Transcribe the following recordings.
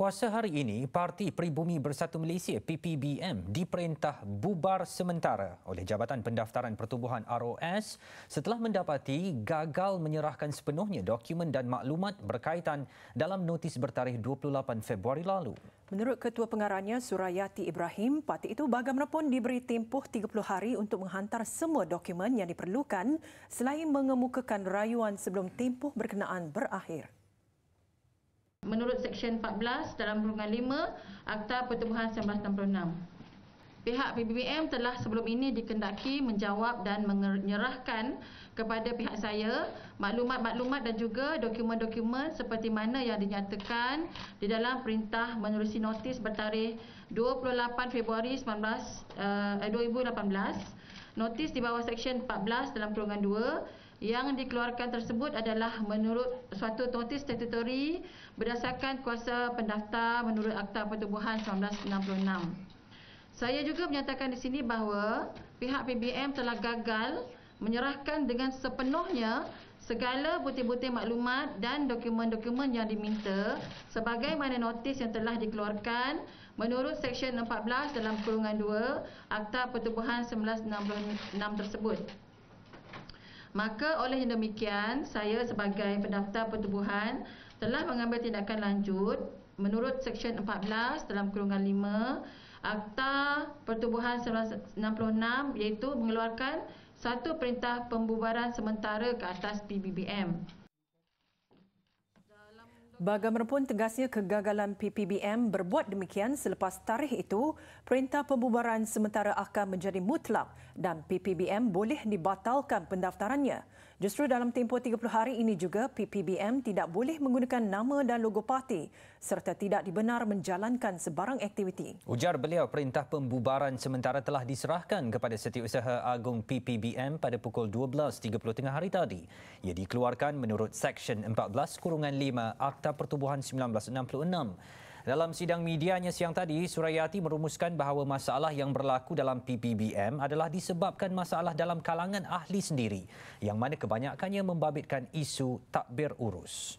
Puasa hari ini, Parti Peribumi Bersatu Malaysia PPBM diperintah bubar sementara oleh Jabatan Pendaftaran Pertubuhan ROS setelah mendapati gagal menyerahkan sepenuhnya dokumen dan maklumat berkaitan dalam notis bertarikh 28 Februari lalu. Menurut Ketua Pengarahnya Surayati Ibrahim, parti itu bagaimanapun diberi tempoh 30 hari untuk menghantar semua dokumen yang diperlukan selain mengemukakan rayuan sebelum tempoh berkenaan berakhir. Menurut Seksyen 14 dalam Kurungan 5 Akta Pertubuhan 1966, pihak PBBM telah sebelum ini dikendaki menjawab dan menyerahkan kepada pihak saya maklumat-maklumat dan juga dokumen-dokumen seperti mana yang dinyatakan di dalam perintah menerusi notis bertarikh 28 Februari 2018. Notis di bawah Seksyen 14 dalam Kurungan 2 yang dikeluarkan tersebut adalah menurut suatu notis statutori berdasarkan kuasa pendaftar menurut Akta Pertubuhan 1966. Saya juga menyatakan di sini bahawa pihak PBM telah gagal menyerahkan dengan sepenuhnya segala butir-butir maklumat dan dokumen-dokumen yang diminta sebagaimana notis yang telah dikeluarkan menurut Seksyen 14 dalam Kurungan 2 Akta Pertubuhan 1966 tersebut. Maka oleh yang demikian, saya sebagai pendaftar pertubuhan telah mengambil tindakan lanjut menurut Seksyen 14 dalam Kurungan 5 Akta Pertubuhan 1966 iaitu mengeluarkan satu perintah pembubaran sementara ke atas PBBM. Bagaimanapun tegasnya kegagalan PPBM berbuat demikian selepas tarikh itu, perintah pembubaran sementara akan menjadi mutlak dan PPBM boleh dibatalkan pendaftarannya. Justru dalam tempoh 30 hari ini juga, PPBM tidak boleh menggunakan nama dan logo parti serta tidak dibenar menjalankan sebarang aktiviti. Ujar beliau, perintah pembubaran sementara telah diserahkan kepada Setiausaha Agung PPBM pada pukul 12.30 tengah hari tadi. Ia dikeluarkan menurut Seksyen 14 Kurungan 5 Akta Pertubuhan 1966. Dalam sidang medianya siang tadi, Surayati merumuskan bahawa masalah yang berlaku dalam PPBM adalah disebabkan masalah dalam kalangan ahli sendiri yang mana kebanyakannya membabitkan isu takbir urus.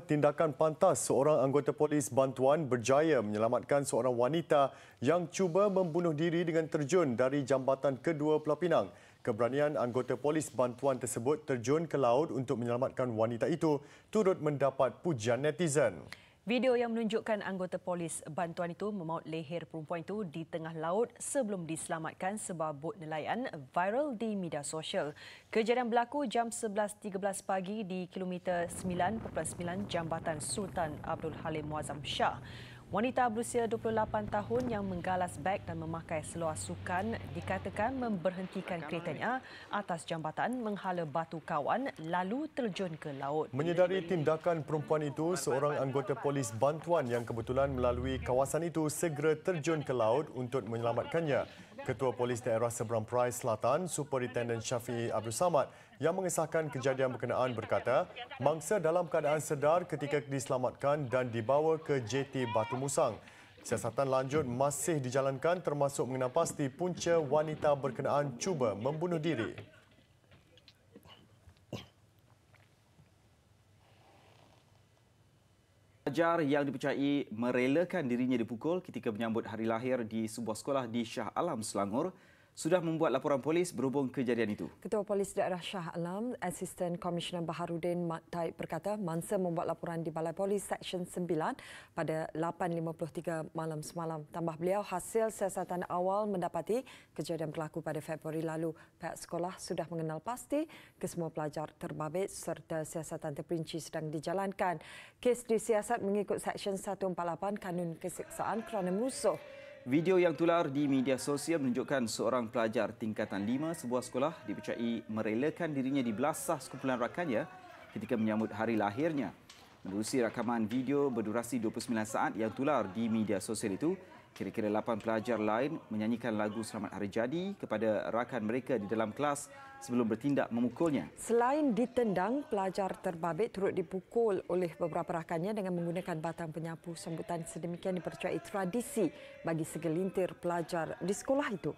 Tindakan pantas seorang anggota polis bantuan berjaya menyelamatkan seorang wanita yang cuba membunuh diri dengan terjun dari jambatan kedua Pulau Pinang. Keberanian anggota polis bantuan tersebut terjun ke laut untuk menyelamatkan wanita itu turut mendapat pujian netizen. Video yang menunjukkan anggota polis bantuan itu memaut leher perempuan itu di tengah laut sebelum diselamatkan sebuah bot nelayan viral di media sosial. Kejadian berlaku jam 11.13 pagi di kilometer 9.9 Jambatan Sultan Abdul Halim Muazzam Shah. Wanita berusia 28 tahun yang menggalas beg dan memakai seluar sukan dikatakan memberhentikan keretanya atas jambatan menghala batu kawan lalu terjun ke laut. Menyedari tindakan perempuan itu, seorang anggota polis bantuan yang kebetulan melalui kawasan itu segera terjun ke laut untuk menyelamatkannya. Ketua Polis Daerah Seberang Perai Selatan, Superintendent Syafiee Abdul Samad yang mengesahkan kejadian berkenaan berkata, mangsa dalam keadaan sedar ketika diselamatkan dan dibawa ke JT Batu Musang. Siasatan lanjut masih dijalankan termasuk mengenal pasti punca wanita berkenaan cuba membunuh diri. Pelajar yang dipercayai merelakan dirinya dipukul ketika menyambut hari lahir di sebuah sekolah di Shah Alam, Selangor sudah membuat laporan polis berhubung kejadian itu. Ketua Polis Daerah Shah Alam, Asisten Komisioner Baharudin Mat Taib berkata mangsa membuat laporan di Balai Polis Seksyen 9 pada 8.53 malam semalam. Tambah beliau, hasil siasatan awal mendapati kejadian berlaku pada Februari lalu. Pihak sekolah sudah mengenal pasti kesemua pelajar terbabit serta siasatan terperinci sedang dijalankan. Kes disiasat mengikut Seksyen 148 Kanun Keseksaan kerana musuh. Video yang tular di media sosial menunjukkan seorang pelajar tingkatan 5 sebuah sekolah dipercayai merelakan dirinya di belasah sekumpulan rakannya ketika menyambut hari lahirnya. Menerusi rakaman video berdurasi 29 saat yang tular di media sosial itu, kira-kira 8 pelajar lain menyanyikan lagu Selamat Hari Jadi kepada rakan mereka di dalam kelas sebelum bertindak memukulnya. Selain ditendang, pelajar terbabit turut dipukul oleh beberapa rakannya dengan menggunakan batang penyapu. Sambutan sedemikian dipercayai tradisi bagi segelintir pelajar di sekolah itu.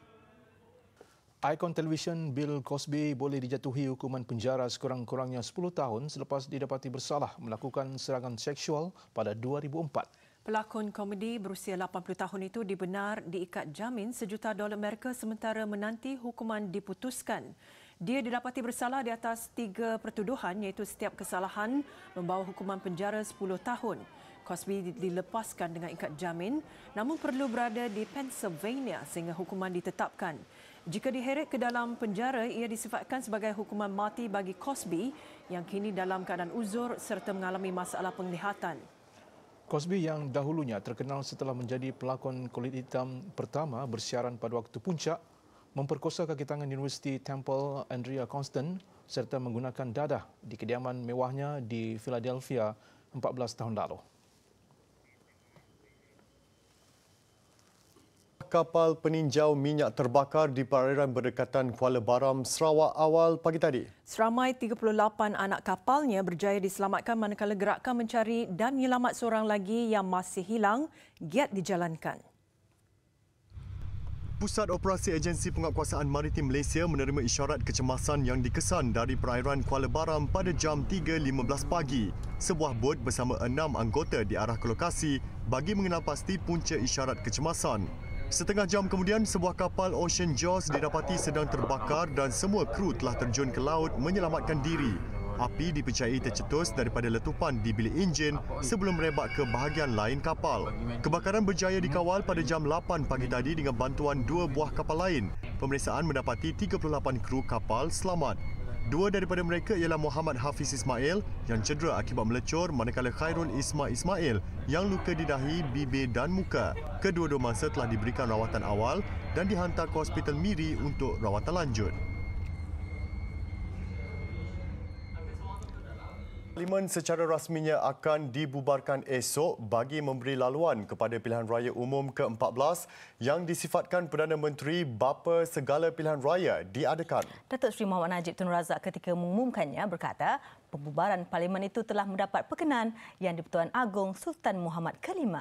Ikon televisyen Bill Cosby boleh dijatuhi hukuman penjara sekurang-kurangnya 10 tahun selepas didapati bersalah melakukan serangan seksual pada 2004. Pelakon komedi berusia 80 tahun itu dibenar diikat jamin $1 juta Amerika sementara menanti hukuman diputuskan. Dia didapati bersalah di atas 3 pertuduhan iaitu setiap kesalahan membawa hukuman penjara 10 tahun. Cosby dilepaskan dengan ikat jamin namun perlu berada di Pennsylvania sehingga hukuman ditetapkan. Jika diheret ke dalam penjara, ia disifatkan sebagai hukuman mati bagi Cosby yang kini dalam keadaan uzur serta mengalami masalah penglihatan. Cosby yang dahulunya terkenal setelah menjadi pelakon kulit hitam pertama bersiaran pada waktu puncak, memperkosa kaki tangan Universiti Temple Andrea Constant serta menggunakan dadah di kediaman mewahnya di Philadelphia 14 tahun lalu. Kapal peninjau minyak terbakar di perairan berdekatan Kuala Baram, Sarawak awal pagi tadi. Seramai 38 anak kapalnya berjaya diselamatkan manakala gerakan mencari dan menyelamat seorang lagi yang masih hilang giat dijalankan. Pusat Operasi Agensi Penguatkuasaan Maritim Malaysia menerima isyarat kecemasan yang dikesan dari perairan Kuala Baram pada jam 3.15 pagi. Sebuah bot bersama 6 anggota diarah ke lokasi bagi mengenal pasti punca isyarat kecemasan. Setengah jam kemudian, sebuah kapal Ocean Jaws didapati sedang terbakar dan semua kru telah terjun ke laut menyelamatkan diri. Api dipercayai tercetus daripada letupan di bilik enjin sebelum merebak ke bahagian lain kapal. Kebakaran berjaya dikawal pada jam 8 pagi tadi dengan bantuan 2 buah kapal lain. Pemeriksaan mendapati 38 kru kapal selamat. 2 daripada mereka ialah Muhammad Hafiz Ismail yang cedera akibat melecur manakala Khairul Ismail yang luka di dahi, bibir dan muka. Kedua-dua mangsa telah diberikan rawatan awal dan dihantar ke Hospital Miri untuk rawatan lanjut. Parlimen secara rasminya akan dibubarkan esok bagi memberi laluan kepada pilihan raya umum ke-14 yang disifatkan Perdana Menteri bapa segala pilihan raya diadakan. Datuk Seri Muhammad Najib Tun Razak ketika mengumumkannya berkata pembubaran parlimen itu telah mendapat perkenan Yang di-Pertuan Agong Sultan Muhammad V.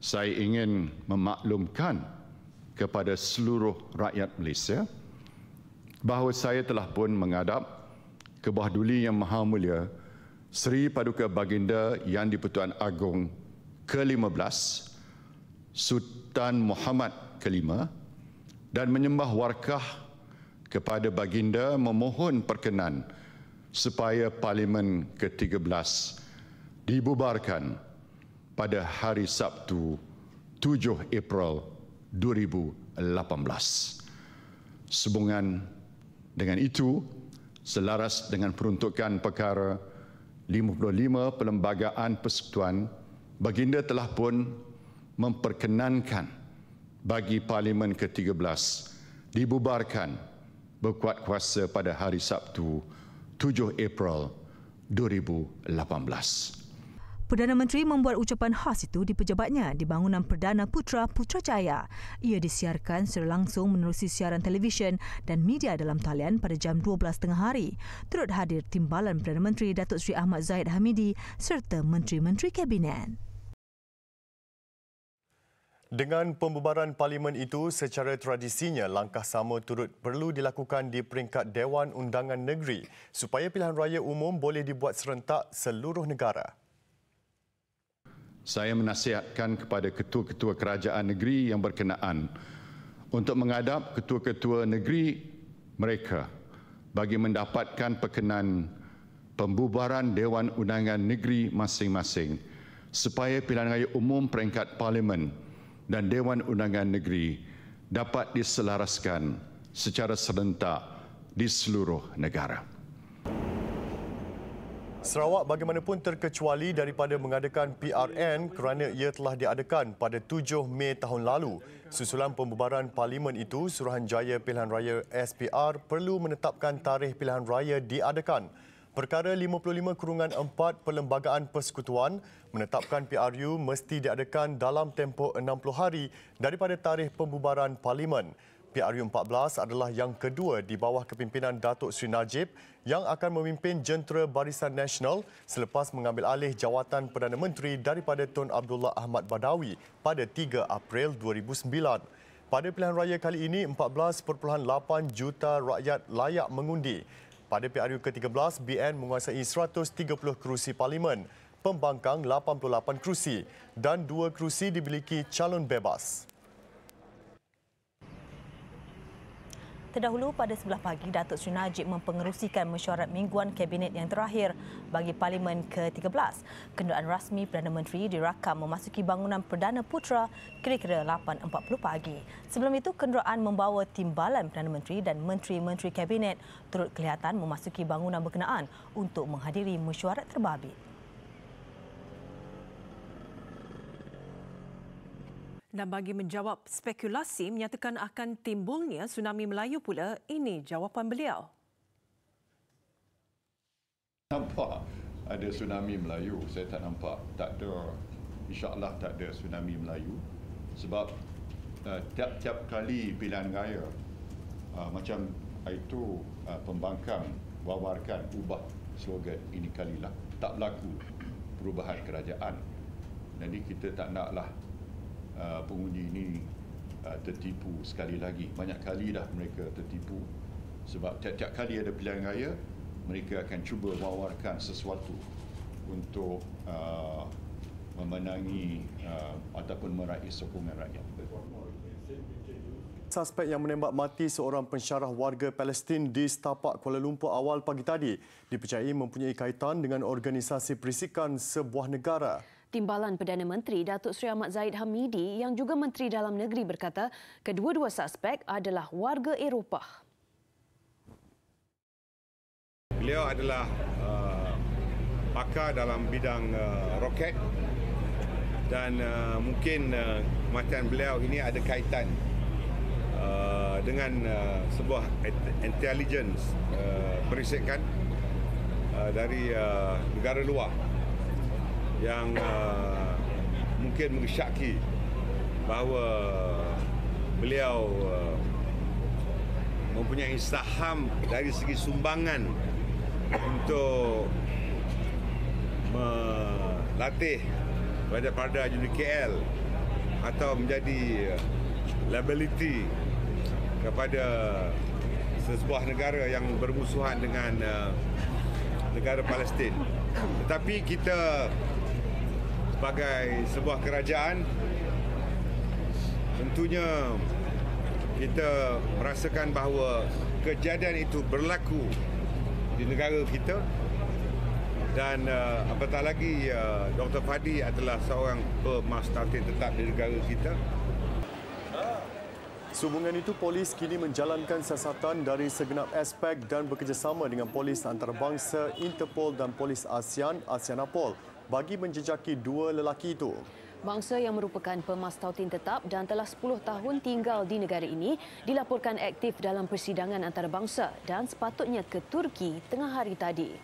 Saya ingin memaklumkan kepada seluruh rakyat Malaysia bahawa saya telah pun menghadap ke bawah duli Yang Maha Mulia Seri Paduka Baginda Yang di-Pertuan Agong ke-15 Sultan Muhammad V dan menyembah warkah kepada Baginda memohon perkenan supaya Parlimen ke-13 dibubarkan pada hari Sabtu 7 April 2018. Sehubungan dengan itu, selaras dengan peruntukan perkara 55 Perlembagaan Persekutuan, Baginda telah pun memperkenankan bagi Parlimen ke-13 dibubarkan berkuat kuasa pada hari Sabtu 7 April 2018. Perdana Menteri membuat ucapan khas itu di pejabatnya di bangunan Perdana Putra Putrajaya. Ia disiarkan secara langsung menerusi siaran televisyen dan media dalam talian pada jam 12 tengah hari. Turut hadir Timbalan Perdana Menteri Datuk Seri Ahmad Zahid Hamidi serta Menteri-Menteri Kabinet. Dengan pembubaran parlimen itu, secara tradisinya langkah sama turut perlu dilakukan di peringkat Dewan Undangan Negeri supaya pilihan raya umum boleh dibuat serentak seluruh negara. Saya menasihatkan kepada ketua-ketua kerajaan negeri yang berkenaan untuk menghadap ketua-ketua negeri mereka bagi mendapatkan perkenan pembubaran Dewan Undangan Negeri masing-masing supaya pilihan raya umum peringkat Parlimen dan Dewan Undangan Negeri dapat diselaraskan secara serentak di seluruh negara. Sarawak bagaimanapun terkecuali daripada mengadakan PRN kerana ia telah diadakan pada 7 Mei tahun lalu. Susulan pembubaran parlimen itu, Suruhanjaya Pilihan Raya SPR perlu menetapkan tarikh pilihan raya diadakan. Perkara 55/4 Perlembagaan Persekutuan menetapkan PRU mesti diadakan dalam tempoh 60 hari daripada tarikh pembubaran parlimen. PRU 14 adalah yang kedua di bawah kepimpinan Datuk Seri Najib yang akan memimpin Jentera Barisan Nasional selepas mengambil alih jawatan Perdana Menteri daripada Tun Abdullah Ahmad Badawi pada 3 April 2009. Pada pilihan raya kali ini, 14.8 juta rakyat layak mengundi. Pada PRU ke-13, BN menguasai 130 kerusi parlimen, pembangkang 88 kerusi dan 2 kerusi dimiliki calon bebas. Terdahulu pada 11 pagi, Datuk Seri Najib mempengerusikan mesyuarat mingguan Kabinet yang terakhir bagi Parlimen ke-13. Kenderaan rasmi Perdana Menteri dirakam memasuki bangunan Perdana Putra kira-kira 8.40 pagi. Sebelum itu, kenderaan membawa timbalan Perdana Menteri dan Menteri-Menteri Kabinet turut kelihatan memasuki bangunan berkenaan untuk menghadiri mesyuarat terbabit. Dan bagi menjawab spekulasi menyatakan akan timbulnya tsunami Melayu pula, ini jawapan beliau. Nampak ada tsunami Melayu, saya tak nampak. Tak ada, insya-Allah tak ada tsunami Melayu. Sebab tiap-tiap kali pilihan raya macam itu pembangkang wawarkan ubah slogan ini kalilah tak berlaku perubahan kerajaan. Jadi kita tak naklah pengundi ini tertipu sekali lagi. Banyak kali dah mereka tertipu sebab tiap-tiap kali ada pilihan raya mereka akan cuba mewawarkan sesuatu untuk memenangi ataupun meraih sokongan rakyat. Suspek yang menembak mati seorang pensyarah warga Palestin di setapak Kuala Lumpur awal pagi tadi dipercayai mempunyai kaitan dengan organisasi perisikan sebuah negara. Timbalan Perdana Menteri Datuk Seri Ahmad Zahid Hamidi yang juga Menteri Dalam Negeri berkata kedua-dua suspek adalah warga Eropah. Beliau adalah pakar dalam bidang roket dan mungkin kematian beliau ini ada kaitan dengan sebuah intelligence perisikan dari negara luar yang mungkin mengesyaki bahawa beliau mempunyai saham dari segi sumbangan untuk melatih pada juri KL atau menjadi liability kepada sebuah negara yang bermusuhan dengan negara Palestin. Tetapi kita sebagai sebuah kerajaan tentunya kita merasakan bahawa kejadian itu berlaku di negara kita dan apatah lagi Dr. Fadi adalah seorang pemastartin tetap di negara kita. Sehubungan itu, polis kini menjalankan siasatan dari segenap aspek dan bekerjasama dengan polis antarabangsa, Interpol dan polis ASEAN, ASEANAPOL bagi menjejaki dua lelaki itu. Bangsa yang merupakan pemastautin tetap dan telah 10 tahun tinggal di negara ini dilaporkan aktif dalam persidangan antarabangsa dan sepatutnya ke Turki tengah hari tadi.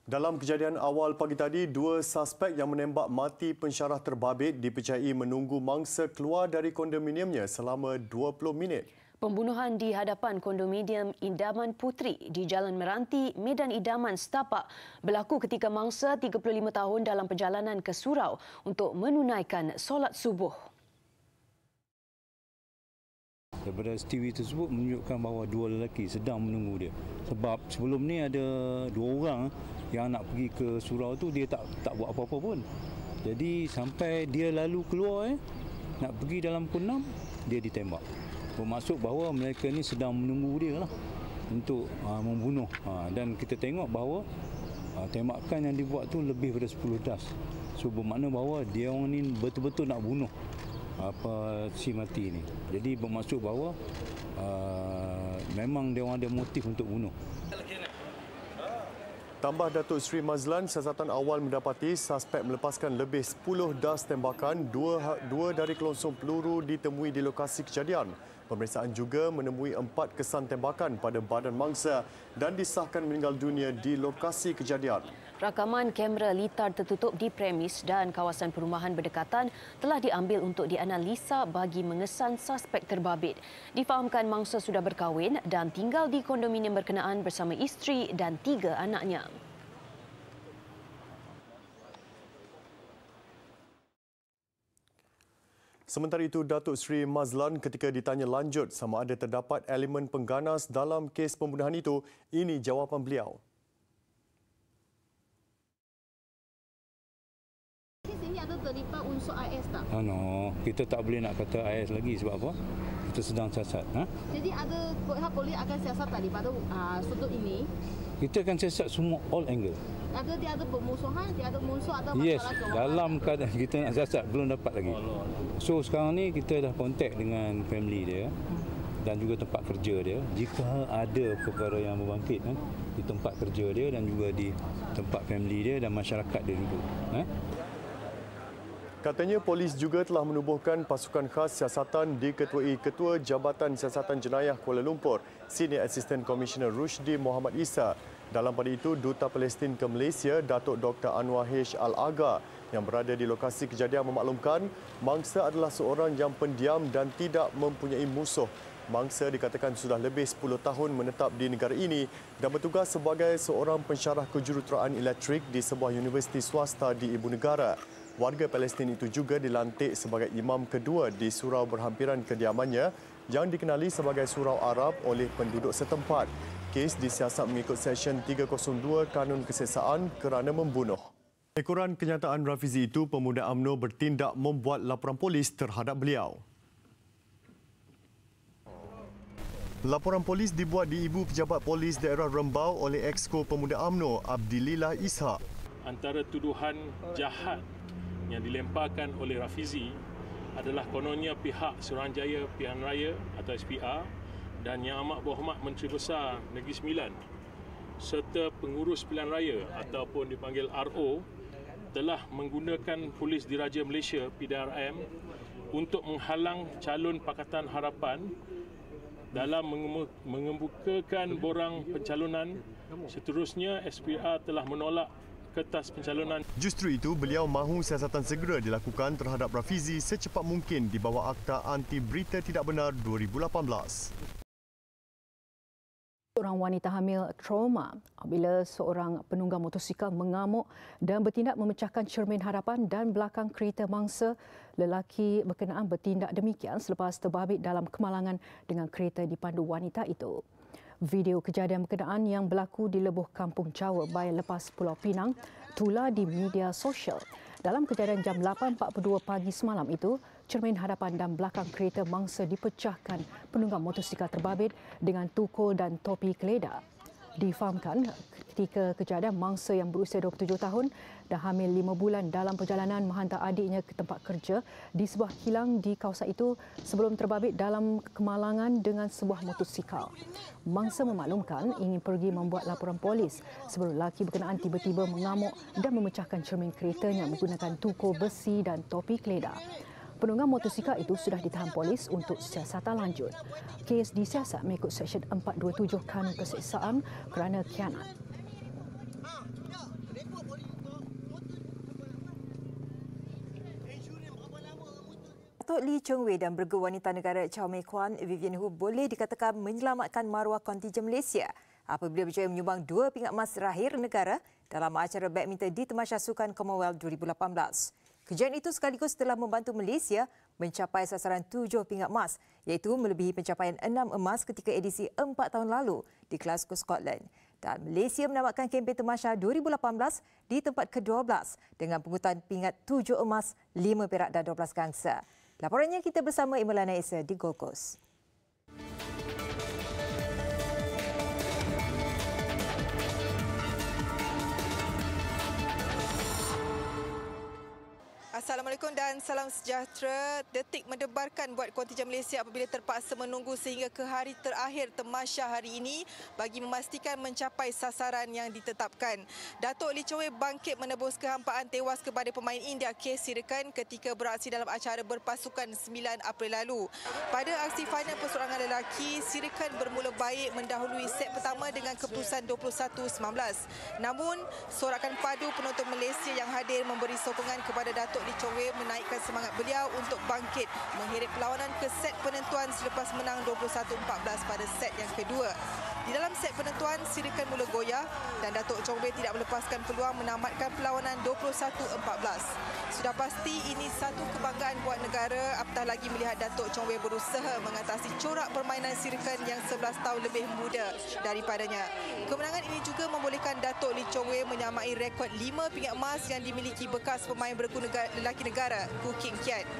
Dalam kejadian awal pagi tadi, dua suspek yang menembak mati pensyarah terbabit dipercayai menunggu mangsa keluar dari kondominiumnya selama 20 minit. Pembunuhan di hadapan kondominium Idaman Putri di Jalan Meranti, Medan Idaman, Setapak berlaku ketika mangsa 35 tahun dalam perjalanan ke surau untuk menunaikan solat subuh. Daripada CCTV tersebut menunjukkan bahawa dua lelaki sedang menunggu dia. Sebab sebelum ni ada dua orang yang nak pergi ke surau tu dia tak buat apa-apa pun. Jadi sampai dia lalu keluar nak pergi dalam pukul 6 dia ditembak. Bermaksud bahawa mereka ni sedang menunggu dia lah untuk membunuh. Dan kita tengok bahawa tembakan yang dibuat tu lebih daripada 10 das. So bermakna bahawa dia orang ni betul-betul nak bunuh si mati ni. Jadi bermaksud bahawa memang dia orang ada motif untuk bunuh. Tambah Datuk Seri Mazlan, siasatan awal mendapati suspek melepaskan lebih 10 das tembakan, dua dari kelongsong peluru ditemui di lokasi kejadian. Pemeriksaan juga menemui 4 kesan tembakan pada badan mangsa dan disahkan meninggal dunia di lokasi kejadian. Rakaman kamera litar tertutup di premis dan kawasan perumahan berdekatan telah diambil untuk dianalisa bagi mengesan suspek terbabit. Difahamkan mangsa sudah berkahwin dan tinggal di kondominium berkenaan bersama isteri dan 3 anaknya. Sementara itu, Datuk Seri Mazlan ketika ditanya lanjut sama ada terdapat elemen pengganas dalam kes pembunuhan itu, ini jawapan beliau. Sini ada terlibat unsur IS tak? No, kita tak boleh nak kata IS lagi sebab apa? Kita sedang siasat. Jadi ada pihak polis akan siasat tadi pada sudut ini? Kita akan siasat semua all angle. Dia ada permusuhan, dia ada musuh, ada masalah Yes, keuangan. dalam keadaan kita nak siasat belum dapat lagi. So sekarang ni kita dah kontak dengan family dia dan juga tempat kerja dia. Jika ada perkara yang berbangkit di tempat kerja dia dan juga di tempat family dia dan masyarakat dia duduk. Katanya polis juga telah menubuhkan pasukan khas siasatan diketuai Ketua Jabatan Siasatan Jenayah Kuala Lumpur, Senior Assistant Commissioner Rushdi Muhammad Isa. Dalam pada itu, Duta Palestin ke Malaysia, Datuk Dr. Anwar H. Al-Agha yang berada di lokasi kejadian memaklumkan mangsa adalah seorang yang pendiam dan tidak mempunyai musuh. Mangsa dikatakan sudah lebih 10 tahun menetap di negara ini dan bertugas sebagai seorang pensyarah kejuruteraan elektrik di sebuah universiti swasta di ibu negara. Warga Palestin itu juga dilantik sebagai imam kedua di surau berhampiran kediamannya yang dikenali sebagai Surau Arab oleh penduduk setempat. Kes disiasat mengikut Seksyen 302 Kanun Keseksaan kerana membunuh. Ekoran kenyataan Rafizi itu, pemuda UMNO bertindak membuat laporan polis terhadap beliau. Laporan polis dibuat di Ibu Pejabat Polis Daerah Rembau oleh Exco Pemuda UMNO, Abdilillah Ishak. Antara tuduhan jahat yang dilemparkan oleh Rafizi adalah kononnya pihak Suruhanjaya Pilihan Raya atau SPR dan Yang Amat Berhormat Menteri Besar Negeri Sembilan serta pengurus pilihan raya ataupun dipanggil RO telah menggunakan Polis Diraja Malaysia PDRM untuk menghalang calon Pakatan Harapan dalam mengemukakan borang pencalonan. Seterusnya SPR telah menolak kertas pencalonan. Justru itu, beliau mahu siasatan segera dilakukan terhadap Rafizi secepat mungkin di bawah Akta Anti Berita Tidak Benar 2018. Seorang wanita hamil trauma apabila seorang penunggang motosikal mengamuk dan bertindak memecahkan cermin hadapan dan belakang kereta mangsa. Lelaki berkenaan bertindak demikian selepas terbabit dalam kemalangan dengan kereta dipandu wanita itu. Video kejadian berkenaan yang berlaku di Lebuh Kampung Jawa Bayan Lepas Pulau Pinang tular di media sosial. Dalam kejadian jam 8.42 pagi semalam itu, cermin hadapan dan belakang kereta mangsa dipecahkan penunggang motosikal terbabit dengan tukul dan topi keleda. Difahamkan ketika kejadian mangsa yang berusia 27 tahun dan hamil 5 bulan dalam perjalanan menghantar adiknya ke tempat kerja di sebuah kilang di kawasan itu sebelum terbabit dalam kemalangan dengan sebuah motosikal. Mangsa memaklumkan ingin pergi membuat laporan polis sebelum lelaki berkenaan tiba-tiba mengamuk dan memecahkan cermin keretanya menggunakan tukul besi dan topi keleda. Penunggang motosikal itu sudah ditahan polis untuk siasatan lanjut. Kes disiasat mengikut Seksyen 427 Kanun Keseksaan kerana khianat. Datuk Lee Cheng Wei dan bergu wanita negara Chow Mei Kwan Vivian Hu boleh dikatakan menyelamatkan maruah kontingen Malaysia apabila berjaya menyumbang 2 pingat emas terakhir negara dalam acara badminton di Tamasya Sukan Commonwealth 2018. Kejadian itu sekaligus telah membantu Malaysia mencapai sasaran 7 pingat emas iaitu melebihi pencapaian 6 emas ketika edisi 4 tahun lalu di Glasgow, Scotland. Dan Malaysia menamatkan kempen Tamasya 2018 di tempat ke-12 dengan pungutan pingat 7 emas, 5 perak dan 12 gangsa. Laporannya kita bersama Imelana Esa di Gold Coast. Assalamualaikum dan salam sejahtera. Detik mendebarkan buat kontingen Malaysia apabila terpaksa menunggu sehingga ke hari terakhir Tamasya hari ini bagi memastikan mencapai sasaran yang ditetapkan. Datuk Lee Cheng Wei bangkit menebus kehampaan tewas kepada pemain India K. Sirikan ketika beraksi dalam acara berpasukan 9 April lalu. Pada aksi final perseorangan lelaki, Sirikan bermula baik mendahului set pertama dengan keputusan 21-19. Namun, sorakan padu penonton Malaysia yang hadir memberi sokongan kepada Datuk Lee Lee Chong Wei menaikkan semangat beliau untuk bangkit mengheret perlawanan ke set penentuan selepas menang 21-14 pada set yang kedua. Di dalam set penentuan, sirikan mula goyah dan Datuk Chong Wei tidak melepaskan peluang menamatkan perlawanan 21-14. Sudah pasti ini satu kebanggaan buat negara, apatah lagi melihat Datuk Chong Wei berusaha mengatasi corak permainan sirikan yang 11 tahun lebih muda daripadanya. Kemenangan ini juga membolehkan Datuk Lee Chong Wei menyamai rekod 5 pingat emas yang dimiliki bekas pemain bergu lelaki negara, Koo Kim Kiat.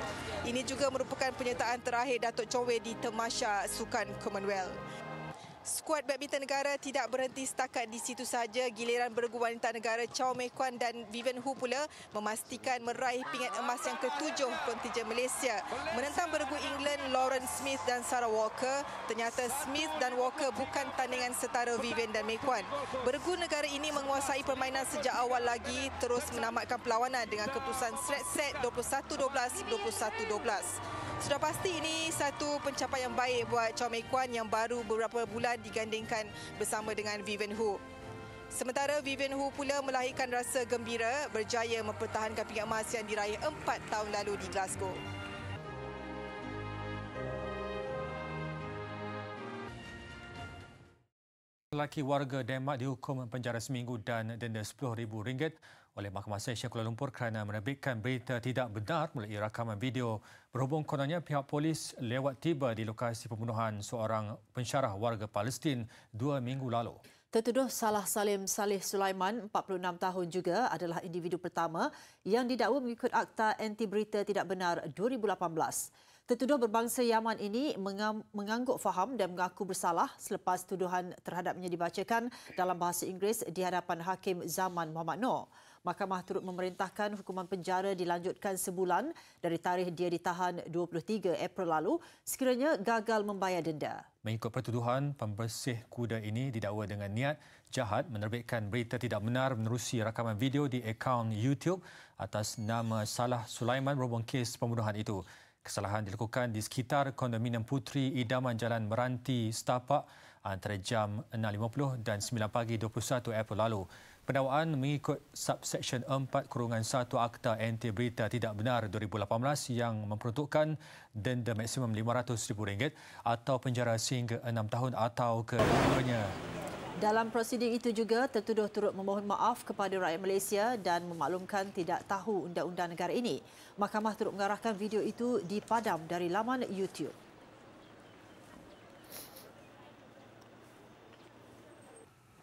Ini juga merupakan penyertaan terakhir Datuk Chong Wei di Tamasya Sukan Commonwealth. Skuad badminton negara tidak berhenti setakat di situ sahaja. Giliran bergu wanita negara Chow Mei Kwan dan Vivian Hu pula memastikan meraih pingat emas yang ke-7 kontingen Malaysia. Menentang bergu England Lauren Smith dan Sarah Walker, ternyata Smith dan Walker bukan tandingan setara Vivian dan Mei Kwan. Bergu negara ini menguasai permainan sejak awal lagi, terus menamatkan perlawanan dengan keputusan set 21-12, 21-12. Sudah pasti ini satu pencapaian yang baik buat Chow Mei Kwan yang baru beberapa bulan digandingkan bersama dengan Vivian Hu. Sementara Vivian Hu pula melahirkan rasa gembira berjaya mempertahankan pingat emas yang diraih 4 tahun lalu di Glasgow. Lelaki warga Denmark dihukum penjara seminggu dan denda RM10,000 oleh Mahkamah Session Kuala Lumpur kerana menerbitkan berita tidak benar melalui rakaman video. Berhubung kononnya pihak polis lewat tiba di lokasi pembunuhan seorang pensyarah warga Palestin 2 minggu lalu. Tertuduh Salah Salim Saleh Sulaiman, 46 tahun juga, adalah individu pertama yang didakwa mengikut Akta Anti Berita Tidak Benar 2018. Tertuduh berbangsa Yaman ini mengangguk faham dan mengaku bersalah selepas tuduhan terhadapnya dibacakan dalam bahasa Inggeris di hadapan Hakim Zaman Muhammad Noor. Mahkamah turut memerintahkan hukuman penjara dilanjutkan sebulan dari tarikh dia ditahan 23 April lalu sekiranya gagal membayar denda. Mengikut pertuduhan, pembersih kuda ini didakwa dengan niat jahat menerbitkan berita tidak benar menerusi rakaman video di akaun YouTube atas nama Salah Sulaiman berhubung kes pembunuhan itu. Kesalahan dilakukan di sekitar kondominium Puteri Idaman Jalan Meranti, Setapak antara jam 6.50 dan 9 pagi 21 April lalu. Pendakwaan mengikut subsection 4-1 Akta Anti Berita Tidak Benar 2018 yang memperuntukkan denda maksimum RM500,000 atau penjara sehingga 6 tahun atau kedua-duanya. Dalam prosiding itu juga, tertuduh turut memohon maaf kepada rakyat Malaysia dan memaklumkan tidak tahu undang-undang negara ini. Mahkamah turut mengarahkan video itu dipadam dari laman YouTube.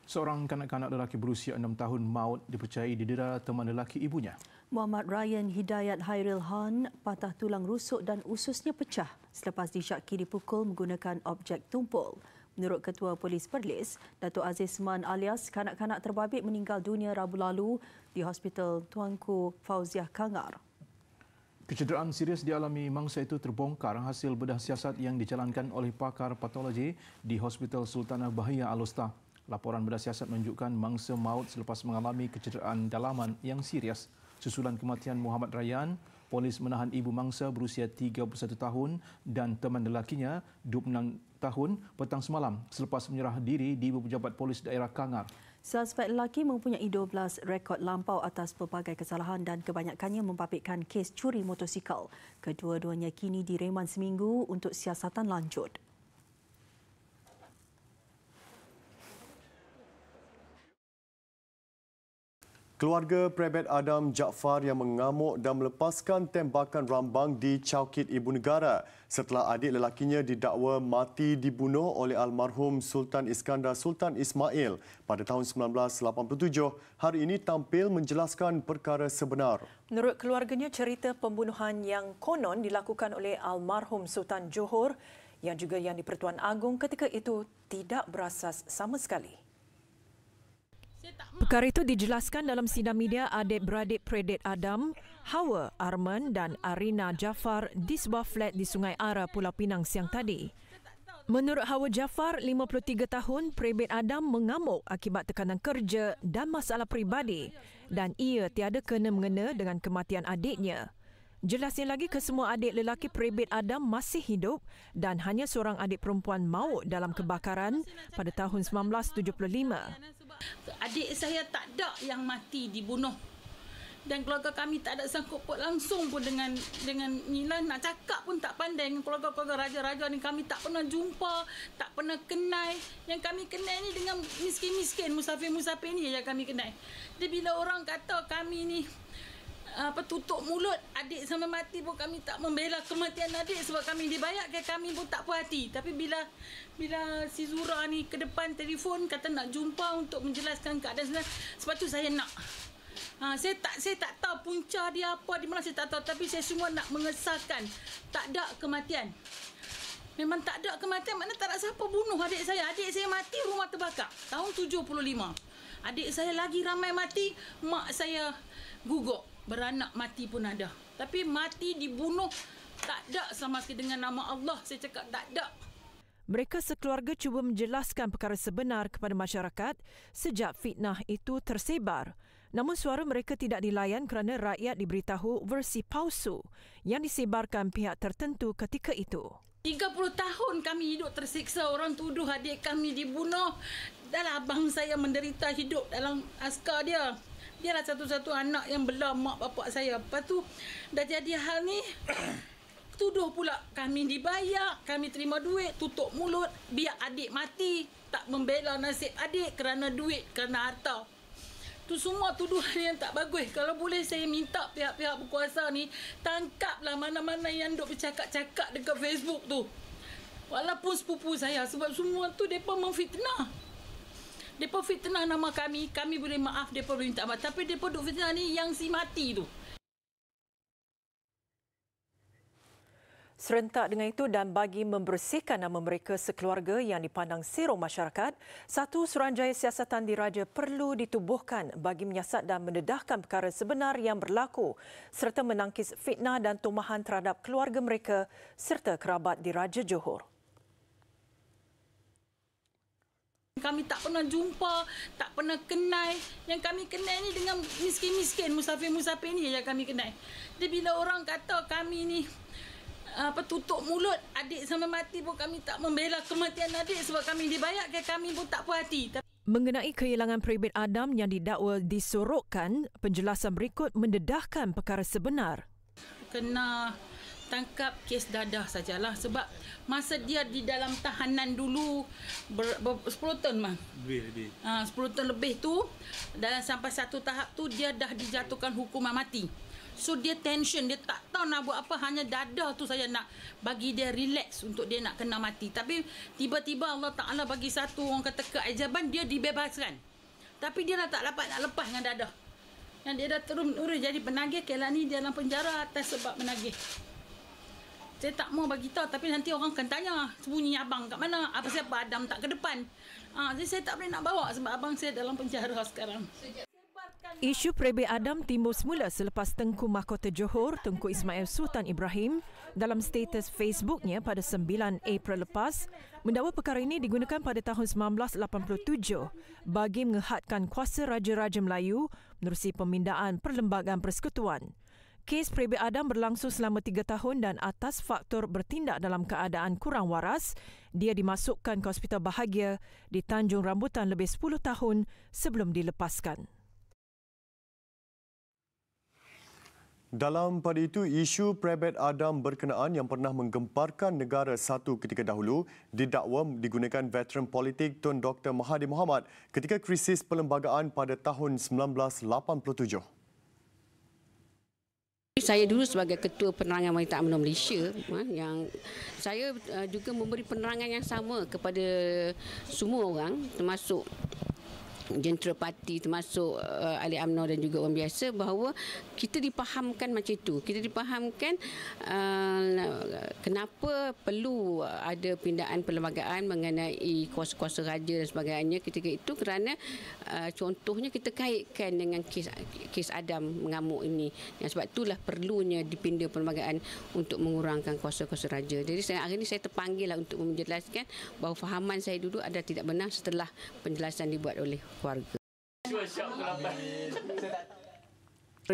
Seorang kanak-kanak lelaki berusia 6 tahun maut dipercayai didera teman lelaki ibunya. Muhammad Ryan Hidayat Hairil Han patah tulang rusuk dan ususnya pecah selepas disyaki dipukul menggunakan objek tumpul. Menurut Ketua Polis Perlis, Datuk Aziz Man alias kanak-kanak terbabit meninggal dunia Rabu lalu di Hospital Tuanku Fauziah Kangar. Kecederaan serius dialami mangsa itu terbongkar hasil bedah siasat yang dijalankan oleh pakar patologi di Hospital Sultanah Bahia Al-Usta. Laporan bedah siasat menunjukkan mangsa maut selepas mengalami kecederaan dalaman yang serius. Susulan kematian Muhammad Ryan, polis menahan ibu mangsa berusia 31 tahun dan teman lelakinya 26 tahun petang semalam selepas menyerah diri di pejabat polis daerah Kangar. Suspek lelaki mempunyai 12 rekod lampau atas pelbagai kesalahan dan kebanyakannya membabitkan kes curi motosikal. Kedua-duanya kini direman seminggu untuk siasatan lanjut. Keluarga Prebet Adam Jaafar yang mengamuk dan melepaskan tembakan rambang di Caukit Ibu Negara setelah adik lelakinya didakwa mati dibunuh oleh almarhum Sultan Iskandar Sultan Ismail pada tahun 1987, hari ini tampil menjelaskan perkara sebenar. Menurut keluarganya, cerita pembunuhan yang konon dilakukan oleh almarhum Sultan Johor yang juga yang di-Pertuan Agong ketika itu tidak berasas sama sekali. Perkara itu dijelaskan dalam sidang media adik-beradik Prebet Adam, Hawa, Arman dan Arina Jaafar di sebuah flat di Sungai Ara, Pulau Pinang siang tadi. Menurut Hawa Jaafar, 53 tahun, Prebet Adam mengamuk akibat tekanan kerja dan masalah peribadi dan ia tiada kena-mengena dengan kematian adiknya. Jelasnya lagi, kesemua adik lelaki Prebet Adam masih hidup dan hanya seorang adik perempuan maut dalam kebakaran pada tahun 1975. Adik saya tak ada yang mati dibunuh. Dan keluarga kami tak ada sangkut paut langsung pun dengan Nilan. Nak cakap pun tak pandai dengan keluarga-keluarga raja-raja ni. Kami tak pernah jumpa, tak pernah kenal. Yang kami kenal ni dengan miskin-miskin, musafir-musafir ni yang kami kenal. Jadi bila orang kata kami ni tutup mulut adik sampai mati pun kami tak membela kematian adik sebab kami dibayar ke kami pun tak puas hati. Tapi bila si Zura ni ke depan telefon kata nak jumpa untuk menjelaskan keadaan sebenarnya, sebab tu saya nak. Saya tak tahu punca dia apa di mana, saya tak tahu, tapi saya semua nak mengesahkan tak ada kematian. Memang tak ada kematian, maknanya tak ada siapa bunuh adik saya. Adik saya mati rumah terbakar tahun 75. Adik saya lagi ramai mati, mak saya gugur. Beranak mati pun ada. Tapi mati dibunuh tak ada sama sekali dengan nama Allah. Saya cakap tak ada. Mereka sekeluarga cuba menjelaskan perkara sebenar kepada masyarakat sejak fitnah itu tersebar. Namun suara mereka tidak dilayan kerana rakyat diberitahu versi palsu yang disebarkan pihak tertentu ketika itu. 30 tahun kami hidup tersiksa. Orang tuduh adik kami dibunuh. Dan abang saya menderita hidup dalam askar dia. Dia lah satu-satu anak yang bela mak bapak saya. Lepas tu dah jadi hal ni, tuduh pula kami dibayar, kami terima duit, tutup mulut, biar adik mati, tak membela nasib adik kerana duit, kerana harta. Tu semua tuduhan yang tak bagus. Kalau boleh saya minta pihak-pihak berkuasa ni, tangkaplah mana-mana yang duk bercakap-cakap dekat Facebook tu. Walaupun sepupu saya, sebab semua tu mereka memfitnah. Mereka fitnah nama kami boleh maaf, mereka boleh minta maaf. Tapi mereka duk fitnah ni yang si mati tu. Serentak dengan itu dan bagi membersihkan nama mereka sekeluarga yang dipandang sero masyarakat, satu Suruhanjaya Siasatan Diraja perlu ditubuhkan bagi menyiasat dan mendedahkan perkara sebenar yang berlaku serta menangkis fitnah dan tumahan terhadap keluarga mereka serta kerabat Diraja Johor. Kami tak pernah jumpa, tak pernah kenal. Yang kami kenal ni dengan miskin-miskin, musafir-musafir ni yang kami kenal. Jadi bila orang kata kami ni tutup mulut adik sampai mati pun kami tak membela kematian adik sebab kami dibayar ke kami pun tak puas hati. Mengenai kehilangan Prabit Adam yang didakwa disorokkan, penjelasan berikut mendedahkan perkara sebenar. Kena tangkap kes dadah sajalah sebab masa dia di dalam tahanan dulu 10 tahun mah. Lebih. 10 tahun lebih tu dalam sampai satu tahap tu dia dah dijatuhkan hukuman mati. So dia tension, dia tak tahu nak buat apa, hanya dadah tu saya nak bagi dia relax untuk dia nak kena mati. Tapi tiba-tiba Allah Ta'ala bagi satu orang kata keajaban, dia dibebaskan. Tapi dia dah tak dapat nak lepas dengan dadah. Yang dia dah terus jadi penagih, kala ni dia dalam penjara atas sebab menagih. Saya tak mau bagi tahu tapi nanti orang akan tanya sembunyi abang kat mana, apa siapa Adam tak ke depan. Jadi saya tak boleh nak bawa sebab abang saya dalam penjara sekarang. Isu Prabit Adam timbul semula selepas Tengku Mahkota Johor, Tengku Ismail Sultan Ibrahim, dalam status Facebooknya pada 9 April lepas, mendakwa perkara ini digunakan pada tahun 1987 bagi mengehadkan kuasa Raja-Raja Melayu menerusi pemindaan Perlembagaan Persekutuan. Kes Prabit Adam berlangsung selama 3 tahun dan atas faktor bertindak dalam keadaan kurang waras, dia dimasukkan ke Hospital Bahagia di Tanjung Rambutan lebih 10 tahun sebelum dilepaskan. Dalam pada itu, isu Prabit Adam berkenaan yang pernah menggemparkan negara satu ketika dahulu didakwa digunakan veteran politik Tun Dr. Mahathir Mohamad ketika krisis perlembagaan pada tahun 1987. Saya dulu sebagai Ketua Penerangan Wanita UMNO Malaysia, yang saya juga memberi penerangan yang sama kepada semua orang, termasuk jentera parti, termasuk ahli UMNO dan juga orang biasa, bahawa kita dipahamkan macam itu. Kita dipahamkan kenapa perlu ada pindaan perlembagaan mengenai kuasa-kuasa raja dan sebagainya ketika itu, kerana contohnya kita kaitkan dengan kes Adam mengamuk ini. Yang sebab itulah perlunya dipinda perlembagaan untuk mengurangkan kuasa-kuasa raja. Jadi hari ini saya terpanggil untuk menjelaskan bahawa fahaman saya dulu ada tidak benar setelah penjelasan dibuat oleh keluarga.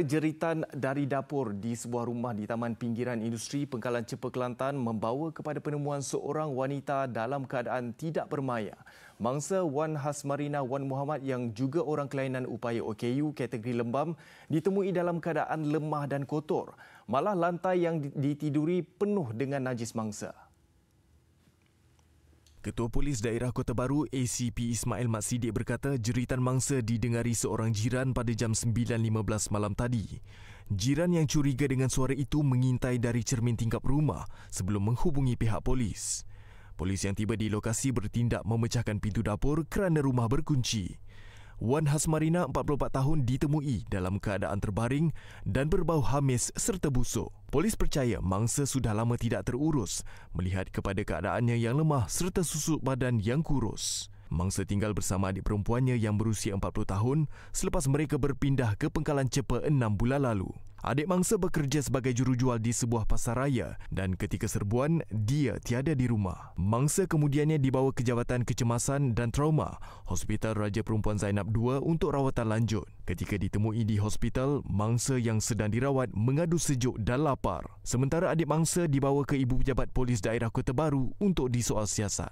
Jeritan dari dapur di sebuah rumah di Taman Pinggiran Industri Pengkalan Cepa Kelantan membawa kepada penemuan seorang wanita dalam keadaan tidak bermaya. Mangsa Wan Hasmarina Wan Muhammad yang juga orang kelainan upaya OKU kategori lembam ditemui dalam keadaan lemah dan kotor. Malah lantai yang ditiduri penuh dengan najis mangsa. Ketua Polis Daerah Kota Baru ACP Ismail Mat Siddiq berkata jeritan mangsa didengari seorang jiran pada jam 9.15 malam tadi. Jiran yang curiga dengan suara itu mengintai dari cermin tingkap rumah sebelum menghubungi pihak polis. Polis yang tiba di lokasi bertindak memecahkan pintu dapur kerana rumah berkunci. Wan Hasmarina, 44 tahun, ditemui dalam keadaan terbaring dan berbau hamis serta busuk. Polis percaya mangsa sudah lama tidak terurus melihat kepada keadaannya yang lemah serta susuk badan yang kurus. Mangsa tinggal bersama adik perempuannya yang berusia 40 tahun selepas mereka berpindah ke Pengkalan Cepa 6 bulan lalu. Adik mangsa bekerja sebagai jurujual di sebuah pasar raya dan ketika serbuan, dia tiada di rumah. Mangsa kemudiannya dibawa ke Jabatan Kecemasan dan Trauma, Hospital Raja Perempuan Zainab II untuk rawatan lanjut. Ketika ditemui di hospital, mangsa yang sedang dirawat mengadu sejuk dan lapar. Sementara adik mangsa dibawa ke Ibu Pejabat Polis Daerah Kota Baru untuk disoal siasat.